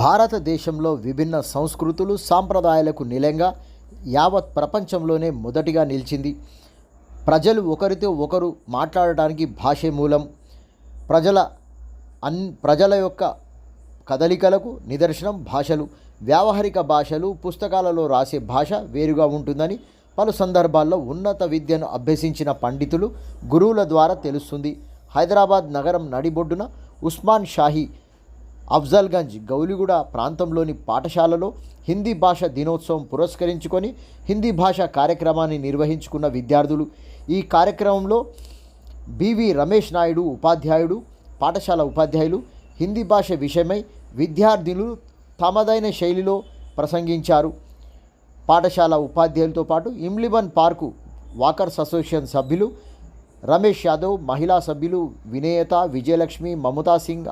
భారతదేశంలో విభిన్న సంస్కృతులు సాంప్రదాయాలకు నిలయంగా యావత్ ప్రపంచంలోనే మొదటిగా నిలిచింది. ప్రజలు ఒకరితో ఒకరు మాట్లాడటానికి భాషే మూలం. ప్రజల యొక్క కదలికలకు నిదర్శనం భాషలు. వ్యావహారిక భాషలు, పుస్తకాలలో రాసే భాష వేరుగా ఉంటుందని పలు సందర్భాల్లో ఉన్నత విద్యను అభ్యసించిన పండితులు, గురువుల ద్వారా తెలుస్తుంది. హైదరాబాద్ నగరం నడిబొడ్డున ఉస్మాన్ షాహీ అఫ్జల్గంజ్ గౌలిగూడ ప్రాంతంలోని పాఠశాలలో హిందీ భాష దినోత్సవం పురస్కరించుకొని హిందీ భాష కార్యక్రమాన్ని నిర్వహించుకున్న విద్యార్థులు. ఈ కార్యక్రమంలో బివి రమేష్ నాయుడు ఉపాధ్యాయుడు, పాఠశాల ఉపాధ్యాయులు హిందీ భాష విషయమై విద్యార్థులు తమదైన శైలిలో ప్రసంగించారు. పాఠశాల ఉపాధ్యాయులతో పాటు ఇమ్లిబన్ పార్కు వాకర్స్ అసోసియేషన్ సభ్యులు రమేష్ యాదవ్, మహిళా సభ్యులు వినేయత, విజయలక్ష్మి, మమతా సింగ్,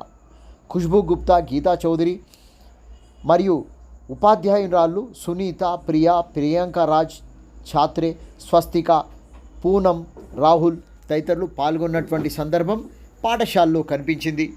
ఖుష్బూ గుప్తా, గీతా చౌదరి మరియు ఉపాధ్యాయురాళ్ళు సునీత, ప్రియా, ప్రియాంక రాజ్, ఛాత్రే, స్వస్తిక, పూనం, రాహుల్ తదితరులు పాల్గొన్నటువంటి సందర్భం పాఠశాలలో కనిపించింది.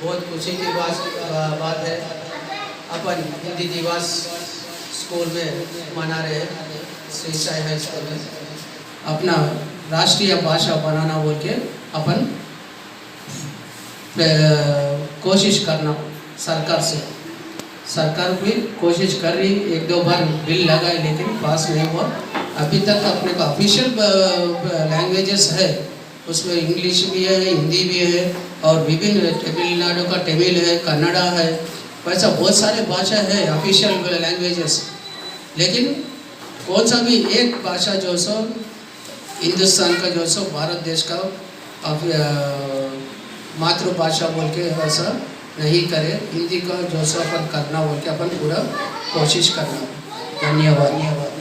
बहुत खुशी की बात है। अपन हिंदी दिवस स्कूल में मना रहे हैं, श्री साई हाई स्कूल में। अपना राष्ट्रीय भाषा बनाना बोल के अपन कोशिश करना सरकार भी कोशिश कर रही, एक दो बार बिल लगाए लेकिन पास नहीं हुआ। अभी तक अपने का ऑफिशियल लैंग्वेजेस है, उसमें इंग्लिश भी है, हिंदी भी है और विभिन्न तमिलनाडु का तमिल है, कन्नड़ा है, वैसा बहुत सारे भाषा है ऑफिशियल लैंग्वेजेस। लेकिन कौन सा भी एक भाषा जो सो हिंदुस्तान का जो सो भारत देश का मातृभाषा बोल के वैसा नहीं करे, हिंदी का जो सो अपन करना बोल के अपन पूरा कोशिश करना। धन्यवाद।